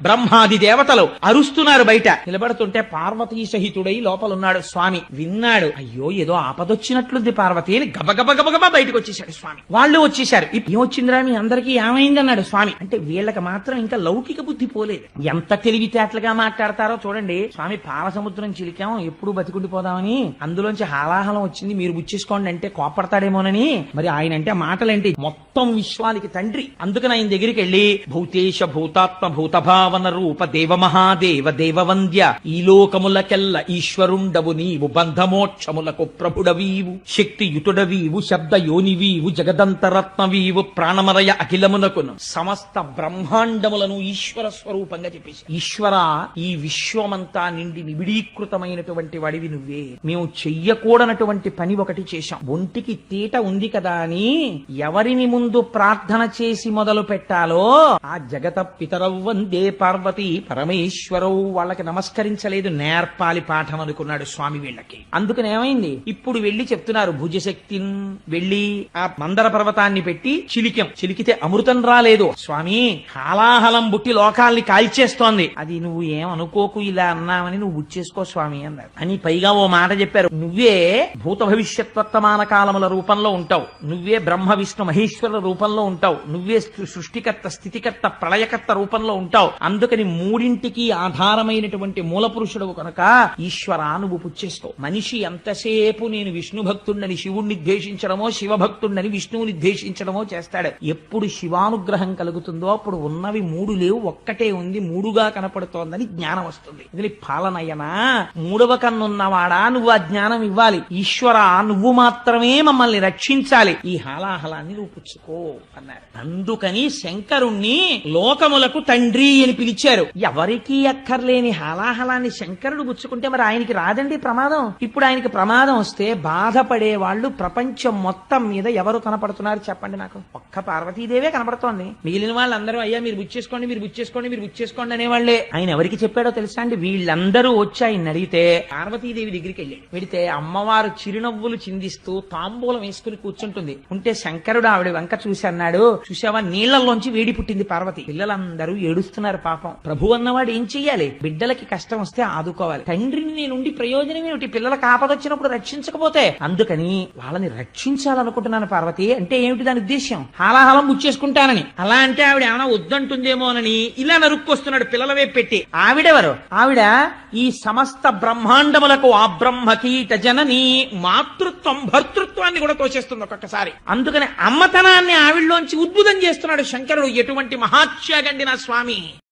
బ్రహ్మాది దేవతలు అరుస్తున్నారు బయట. నిలబడుతుంటే పార్వతీ సహితుడై లోపలున్నాడు స్వామి. విన్నాడు, అయ్యో ఏదో ఆపదొచ్చినట్లుంది పార్వతి అని గబగబ బయటకు వచ్చేసాడు స్వామి. వాళ్ళు వచ్చేశారు. ఏమొచ్చిందిరా మీ అందరికీ ఏమైంది అన్నాడు స్వామి. అంటే వీళ్ళకి మాత్రం ఇంకా లౌకిక బుద్ధి పోలేదు. ఎంత తెలివితేటలుగా మాట్లాడతారో చూడండి. స్వామి పాలసముద్రం చిలికాం, ఎప్పుడు బతికుండిపోదామని, అందులోంచి హాలాహలం వచ్చింది, మీరు బుచ్చేసుకోండి అంటే కోపడతాడేమోనని. మరి ఆయన అంటే మాటలేంటి, మొత్తం విశ్వానికి తండ్రి. అందుకని ఆయన దగ్గరికి వెళ్ళి భూతేశ భూతాత్మ భూతభావన రూప దేవ మహాదేవ దేవవంద్య, ఈ లోకములకెల్ల ఈశ్వరుండవు నీవు, బంధమోక్షములకు ప్రభుడవీవు, శక్తియుతుడవీవు, శబ్ద యోనివీవు, జగదంతరత్నవీవు, ప్రాణమరయ అఖిలమునకును సమస్త బ్రహ్మాండములను ఈశ్వర స్వరూపంగా చెప్పేసి, ఈశ్వర ఈ విశ్వమంతా నిండి నిబిడీకృతమైనటువంటి వాడివి నువ్వే. మేము చెయ్యకూడనటువంటి పని ఒకటి చేశాం. ఒంటికి తీట ఉంది కదా అని ఎవరిని ముందు ప్రార్థన చేసి మొదలు పెట్టాలో ఆ జగత పితరవు వందే పార్వతీ పరమేశ్వరవు వాళ్ళకి నమస్కరించలేదు, నేర్పాలి పాఠం అనుకున్నాడు స్వామి వీళ్ళకి. అందుకని ఏమైంది, ఇప్పుడు వెళ్లి చెప్తున్నారు భుజశక్తిని వెళ్లి ఆ మందర పర్వతాన్ని పెట్టి చిలికితే అమృతం రాలేదు స్వామి, హాలాహలం బుట్టి లోకాల్ని కాల్చేస్తోంది, అది నువ్వు ఏమనుకోకు ఇలా అన్నామని నువ్వు బుచ్చేసుకో స్వామి అన్నారు. అని పైగా ఓ మాట చెప్పారు, నువ్వే భూత భవిష్యత్ వర్తమాన కాలముల రూపంలో ఉంటావు, నువ్వే బ్రహ్మ విష్ణు మహేశ్వర రూపంలో ఉంటావు, నువ్వే సృష్టికర్త స్థితికర్త ప్రళయకర్త రూపంలో ఉంటావు. అందుకని మూడింటికి ఆధారమైనటువంటి మూల పురుషుడు కనుక ఈశ్వర నువ్వు పుచ్చేసుకో. మనిషి ఎంతసేపు నేను విష్ణు భక్తుడిని శివుణ్ణి ద్వేషించడమో, శివభక్తుడిని విష్ణువుని ద్వేషించడమో చేస్తాడు. ఎప్పుడు శివానుగ్రహం కలుగుతుందో అప్పుడు ఉన్నవి మూడు లేవు, ఒక్కటే ఉంది, మూడుగా కనపడుతోందని జ్ఞానం వస్తుంది. ఇది పాలనయనా, మూడవ కన్నున్నవాడా నువ్వు ఆ జ్ఞానం ఇవ్వాలి. ఈశ్వర నువ్వు మాత్రమే మమ్మల్ని రక్షించాలి, ఈ హాలాహలాన్ని నువ్వు పుచ్చుకో అన్నారు. అందుకని శంకరుణ్ణి లోకములకు తండ్రి అని పిలిచారు. ఎవరికీ అక్కర్లేని హాలాహలాన్ని శంకరుడు పుచ్చుకుంటే మరి ఆయనకి రాదండి ప్రమాదం. ఇప్పుడు ఆయనకి ప్రమాదం వస్తే బాధపడే వాళ్ళు ప్రపంచం మొత్తం మీద ఎవరు కనపడుతున్నారు చెప్పండి నాకు? ఒక్క పార్వతీదేవే కనపడుతోంది. మిగిలిన వాళ్ళందరూ అయ్యా మీరు బుచ్చేసుకోండి, మీరు బుచ్చేసుకోండి, మీరు బుచ్చేసుకోండి అనేవాళ్లే. ఆయన ఎవరికి చెప్పాడో తెలుసా అండి? వీళ్ళందరూ వచ్చి ఆయన అడిగితే పార్వతీదేవి దగ్గరికి వెడితే అమ్మవారు చిరునవ్వులు చిందిస్తూ తాంబూలం వేసుకుని కూర్చుంటుంది. ఉంటే శంకరుడు ఆవిడ వంక చూసి అన్నాడు, చూసావా నీళ్లలోంచి వేడి పుట్టింది పార్వతి. పిల్లలందరూ ఏడుస్తున్నారు పాపం. ప్రభు అన్నవాడు ఏం చెయ్యాలి? బిడ్డలకి కష్టం వస్తే ఆదుకోవాలి. తండ్రిని నేనుండి ప్రయోజనం ఏమిటి? పిల్లలకు ఆపదొచ్చినప్పుడు రక్షించకపోతే. అందుకని వాళ్ళని రక్షించాలనుకుంటున్నాను పార్వతి. అంటే ఏమిటి దాని ఉద్దేశ్యం? హాలాహలం బుచ్చేసుకుంటానని. అలా అంటే ఆవిడ ఏమైనా వద్దంటుందేమోనని ఇలా నరుక్కొస్తున్నాడు పిల్లల వైపు పెట్టి. ఆవిడెవరు? ఆవిడ ఈ సమస్త బ్రహ్మాండములకు ఆ బ్రహ్మ కీట జనని మాతృత్వం భర్తృత్వాన్ని కూడా తోచేస్తుంది ఒక్కొక్కసారి. అందుకని అమ్మతనాన్ని ఆవిడలోంచి ఉద్భుతం చేస్తున్నాడు శంకరుడు. ఎటువంటి మహాత్యాగండి నా స్వామి.